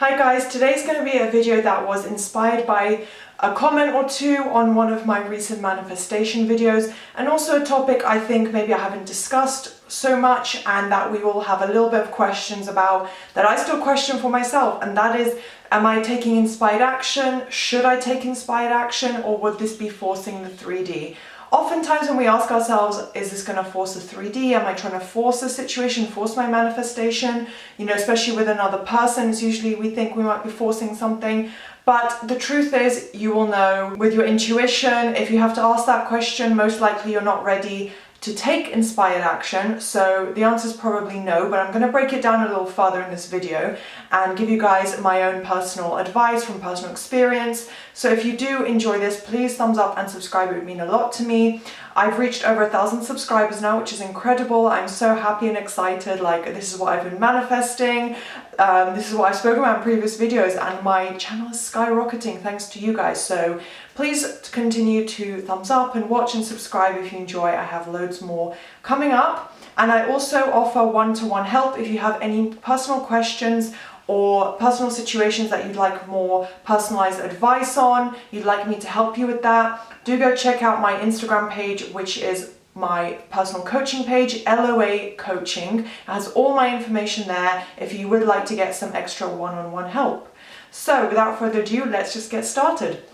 Hi guys, today's going to be a video that was inspired by a comment or two on one of my recent manifestation videos, and also a topic I think maybe I haven't discussed so much and that we all have a little bit of questions about, that I still question for myself, and that is, am I taking inspired action? Should I take inspired action, or would this be forcing the 3D? Oftentimes when we ask ourselves, is this going to force a 3D? Am I trying to force a situation, force my manifestation? You know, especially with another person, it's usually we think we might be forcing something. But the truth is, you will know with your intuition. If you have to ask that question, most likely you're not ready to take inspired action. So the answer is probably no, but I'm going to break it down a little further in this video and give you guys my own personal advice from personal experience. So if you do enjoy this, please thumbs up and subscribe. It would mean a lot to me. I've reached over 1,000 subscribers now, which is incredible. I'm so happy and excited. Like, this is what I've been manifesting. This is what I've spoken about in previous videos, and my channel is skyrocketing thanks to you guys. So please continue to thumbs up and watch and subscribe if you enjoy. I have loads more coming up, and I also offer one-to-one help if you have any personal questions or personal situations that you'd like more personalized advice on, you'd like me to help you with that. Do go check out my Instagram page, which is my personal coaching page, LOA Coaching. It has all my information there if you would like to get some extra one-on-one help. So without further ado, let's just get started.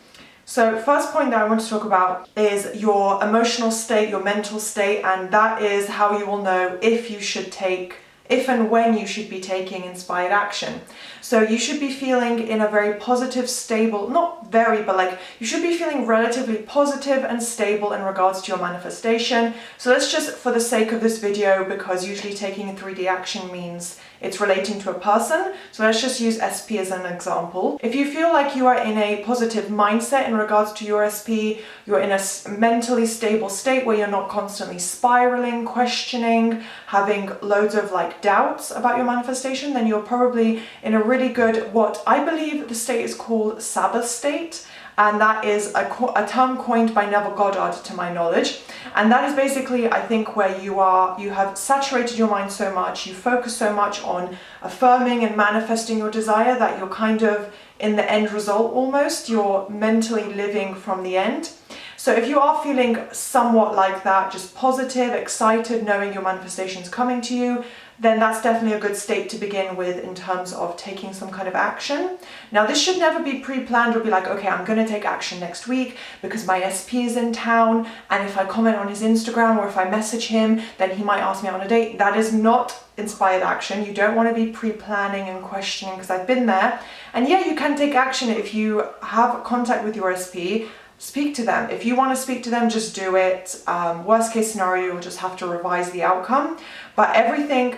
So first point that I want to talk about is your emotional state, your mental state, and that is how you will know if you should take, if and when you should be taking inspired action. So you should be feeling in a very positive, stable, not very, but like you should be feeling relatively positive and stable in regards to your manifestation. So let's just, for the sake of this video, because usually taking a 3D action means it's relating to a person, so let's just use SP as an example. If you feel like you are in a positive mindset in regards to your SP, you're in a mentally stable state where you're not constantly spiraling, questioning, having loads of like doubts about your manifestation, then you're probably in a really good, what I believe the state is called Sabbath state. And that is a term coined by Neville Goddard, to my knowledge. And that is basically, I think, where you have saturated your mind so much, you focus so much on affirming and manifesting your desire that you're kind of in the end result almost. You're mentally living from the end. So if you are feeling somewhat like that, just positive, excited, knowing your manifestation is coming to you, then that's definitely a good state to begin with in terms of taking some kind of action. Now, this should never be pre-planned or be like, okay, I'm going to take action next week because my SP is in town, and if I comment on his Instagram or if I message him, then he might ask me out on a date. That is not inspired action. You don't want to be pre-planning and questioning, because I've been there. And yeah, you can take action if you have contact with your SP. Speak to them. If you want to speak to them, just do it. Worst case scenario, you'll just have to revise the outcome. But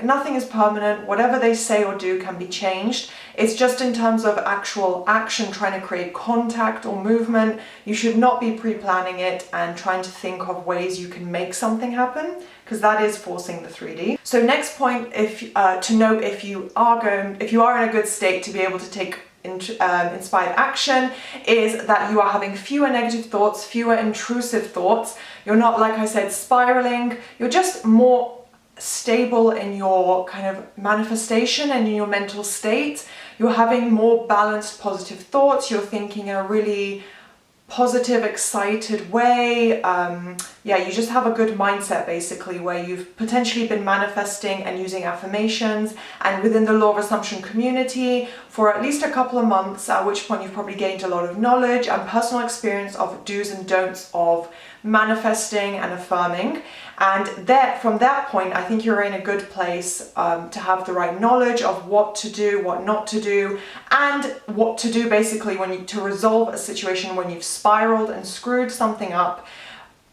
nothing is permanent. Whatever they say or do can be changed. It's just in terms of actual action, trying to create contact or movement. You should not be pre-planning it and trying to think of ways you can make something happen, because that is forcing the 3D. So next point, to know if you are in a good state to be able to take inspired action, is that you are having fewer negative thoughts, fewer intrusive thoughts. You're not, like I said, spiraling. You're just more stable in your kind of manifestation and in your mental state. You're having more balanced, positive thoughts. You're thinking in a really positive, excited way. You just have a good mindset, basically, where you've potentially been manifesting and using affirmations and within the law of assumption community for at least a couple of months, at which point you've probably gained a lot of knowledge and personal experience of do's and don'ts of manifesting and affirming. And from that point, I think you're in a good place to have the right knowledge of what to do, what not to do, and what to do basically to resolve a situation when you've spiraled and screwed something up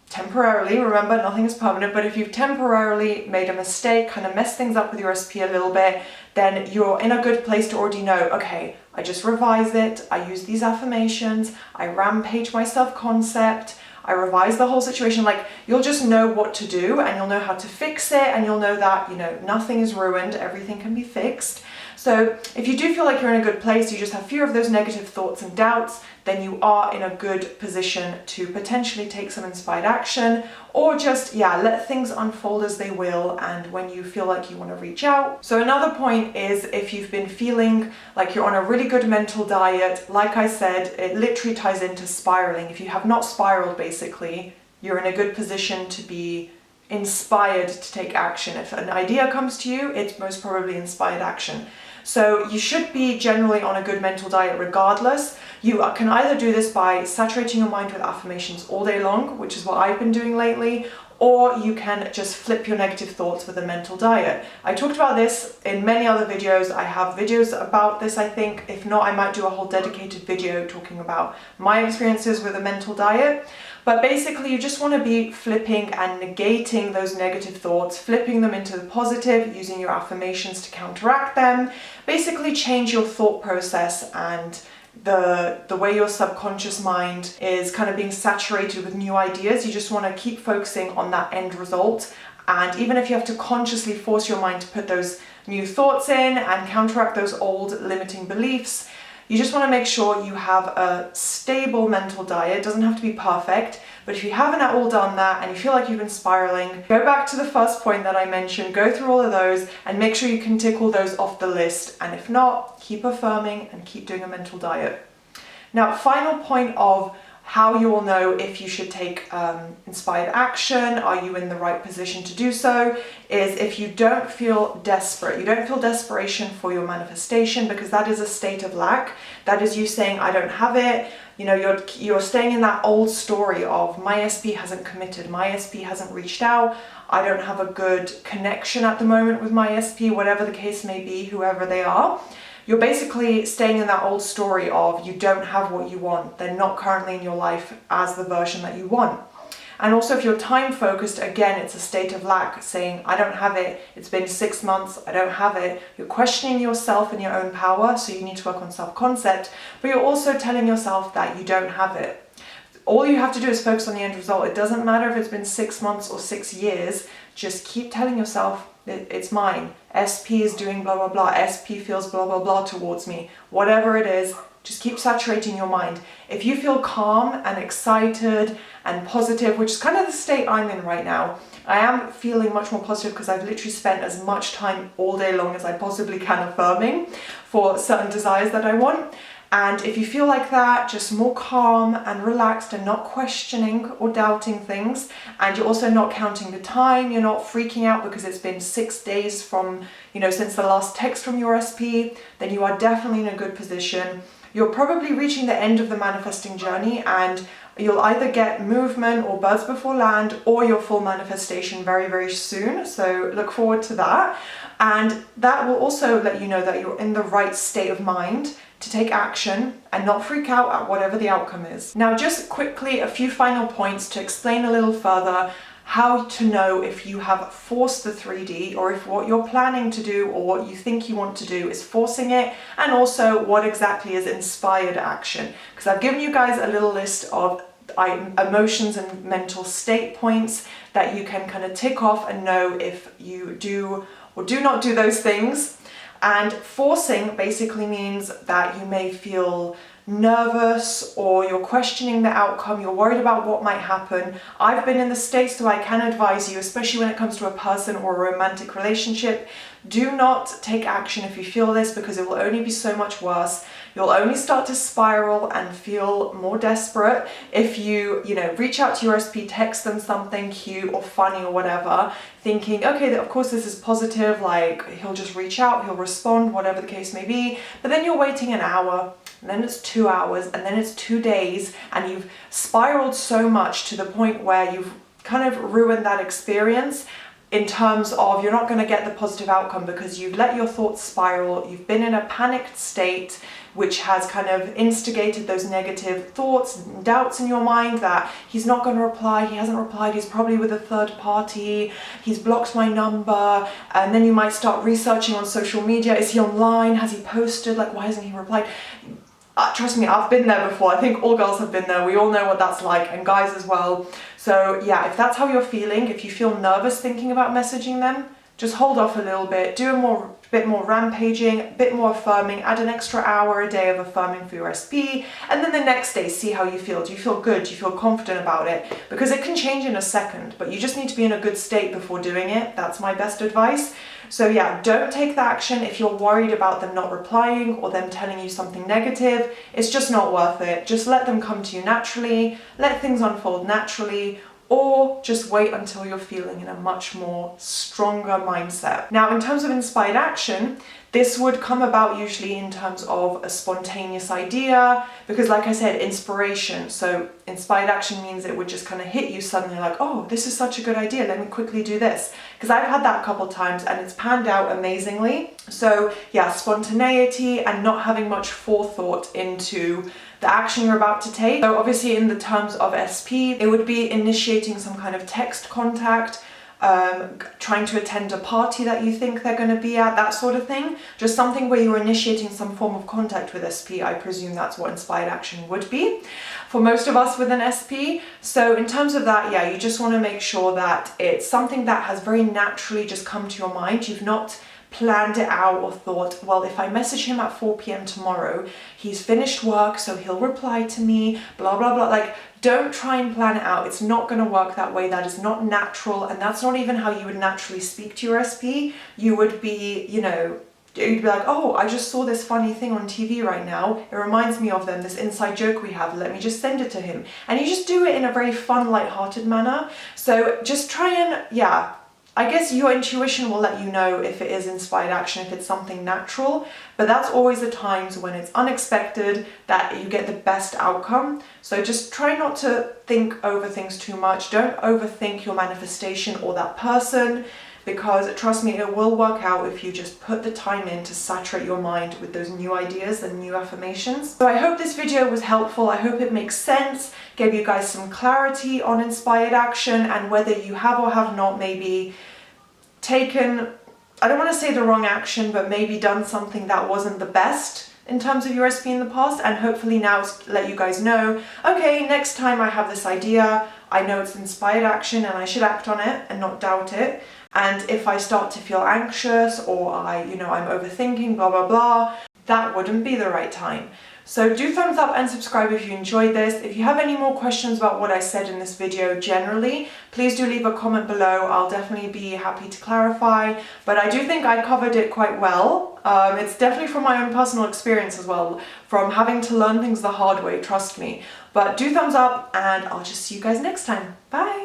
temporarily. Remember, nothing is permanent, but if you've temporarily made a mistake, kind of messed things up with your SP a little bit, then you're in a good place to already know, okay, I just revised it, I use these affirmations, I rampage my self-concept, I revise the whole situation. Like, you'll just know what to do and you'll know how to fix it, and you'll know that, you know, nothing is ruined, everything can be fixed. So if you do feel like you're in a good place, you just have fewer of those negative thoughts and doubts, then you are in a good position to potentially take some inspired action, or just, let things unfold as they will, and when you feel like you want to reach out. So another point is, if you've been feeling like you're on a really good mental diet, like I said, it literally ties into spiraling. If you have not spiraled, basically, you're in a good position to be inspired to take action. If an idea comes to you, it's most probably inspired action. So you should be generally on a good mental diet regardless. You can either do this by saturating your mind with affirmations all day long, which is what I've been doing lately, or you can just flip your negative thoughts with a mental diet. I talked about this in many other videos. I have videos about this, I think. If not, I might do a whole dedicated video talking about my experiences with a mental diet. But basically, you just want to be flipping and negating those negative thoughts, flipping them into the positive, using your affirmations to counteract them. Basically, change your thought process and the way your subconscious mind is kind of being saturated with new ideas. You just want to keep focusing on that end result. And even if you have to consciously force your mind to put those new thoughts in and counteract those old limiting beliefs, you just want to make sure you have a stable mental diet. It doesn't have to be perfect, but if you haven't at all done that and you feel like you've been spiraling, go back to the first point that I mentioned, go through all of those and make sure you can tick all those off the list. And if not, keep affirming and keep doing a mental diet. Now, final point of how you will know if you should take inspired action, are you in the right position to do so, is if you don't feel desperate. You don't feel desperation for your manifestation, because that is a state of lack. That is you saying, I don't have it. You know, you're staying in that old story of my SP hasn't committed, my SP hasn't reached out, I don't have a good connection at the moment with my SP, whatever the case may be, whoever they are. You're basically staying in that old story of you don't have what you want. They're not currently in your life as the version that you want. And also if you're time focused, again, it's a state of lack, saying, I don't have it. It's been 6 months. I don't have it. You're questioning yourself and your own power. So you need to work on self-concept, but you're also telling yourself that you don't have it. All you have to do is focus on the end result. It doesn't matter if it's been 6 months or 6 years. Just keep telling yourself, it's mine. SP is doing blah, blah, blah. SP feels blah, blah, blah towards me. Whatever it is, just keep saturating your mind. If you feel calm and excited and positive, which is kind of the state I'm in right now, I am feeling much more positive because I've literally spent as much time all day long as I possibly can affirming for certain desires that I want. And if you feel like that, just more calm and relaxed and not questioning or doubting things, and you're also not counting the time, you're not freaking out because it's been 6 days from, since the last text from your SP, then you are definitely in a good position. You're probably reaching the end of the manifesting journey, and you'll either get movement or birds before land or your full manifestation very, very soon. So look forward to that. And that will also let you know that you're in the right state of mind to take action and not freak out at whatever the outcome is. Now, just quickly, a few final points to explain a little further how to know if you have forced the 3D, or if what you're planning to do or what you think you want to do is forcing it, and also what exactly is inspired action. Because I've given you guys a little list of emotions and mental state points that you can kind of tick off and know if you do or do not do those things. And forcing basically means that you may feel nervous, or you're questioning the outcome, you're worried about what might happen. I've been in the state, so I can advise you, especially when it comes to a person or a romantic relationship, do not take action if you feel this, because it will only be so much worse. You'll only start to spiral and feel more desperate if you reach out to your SP, text them something cute or funny or whatever, thinking, okay, of course this is positive, like he'll just reach out, he'll respond, whatever the case may be. But then you're waiting an hour, and then it's 2 hours, and then it's 2 days, and you've spiraled so much to the point where you've kind of ruined that experience in terms of you're not going to get the positive outcome because you've let your thoughts spiral, you've been in a panicked state, which has kind of instigated those negative thoughts and doubts in your mind that he's not going to reply, he hasn't replied, he's probably with a third party, he's blocked my number. And then you might start researching on social media, is he online, has he posted, like why hasn't he replied? Trust me, I've been there before. I think all girls have been there. We all know what that's like, and guys as well. So yeah, if that's how you're feeling, if you feel nervous thinking about messaging them, just hold off a little bit, do a bit more rampaging, a bit more affirming, add an extra hour a day of affirming for your SP, and then the next day see how you feel. Do you feel good? Do you feel confident about it? Because it can change in a second, but you just need to be in a good state before doing it. That's my best advice. So yeah, don't take the action if you're worried about them not replying or them telling you something negative. It's just not worth it. Just let them come to you naturally, let things unfold naturally, or just wait until you're feeling in a much more stronger mindset. Now, in terms of inspired action, this would come about usually in terms of a spontaneous idea, because like I said, inspiration. So inspired action means it would just kind of hit you suddenly like, oh, this is such a good idea, let me quickly do this. Because I've had that a couple times and it's panned out amazingly. So yeah, spontaneity and not having much forethought into the action you're about to take. So obviously in the terms of SP, it would be initiating some kind of text contact, trying to attend a party that you think they're going to be at, that sort of thing. Just something where you're initiating some form of contact with SP. I presume that's what inspired action would be for most of us with an SP. So in terms of that, yeah, you just want to make sure that it's something that has very naturally just come to your mind. You've not planned it out or thought, well, if I message him at 4 p.m. tomorrow, he's finished work, so he'll reply to me, blah, blah, blah. Like, don't try and plan it out. It's not going to work that way. That is not natural, and that's not even how you would naturally speak to your SP. You would be, you know, you'd be like, oh, I just saw this funny thing on TV right now. It reminds me of them, this inside joke we have. Let me just send it to him. And you just do it in a very fun, light-hearted manner. So just try and, yeah, I guess your intuition will let you know if it is inspired action, if it's something natural, but that's always the times when it's unexpected that you get the best outcome. So just try not to think over things too much. Don't overthink your manifestation or that person, because trust me, it will work out if you just put the time in to saturate your mind with those new ideas and new affirmations. So I hope this video was helpful. I hope it makes sense, gave you guys some clarity on inspired action and whether you have or have not maybe taken, I don't want to say the wrong action, but maybe done something that wasn't the best in terms of your SP in the past, and hopefully now it's let you guys know, okay, next time I have this idea, I know it's inspired action and I should act on it and not doubt it. And if I start to feel anxious or I'm overthinking, blah, blah, blah, that wouldn't be the right time. So do thumbs up and subscribe if you enjoyed this. If you have any more questions about what I said in this video generally, please do leave a comment below. I'll definitely be happy to clarify, but I do think I covered it quite well. It's definitely from my own personal experience as well, from having to learn things the hard way, trust me. But do thumbs up and I'll just see you guys next time. Bye!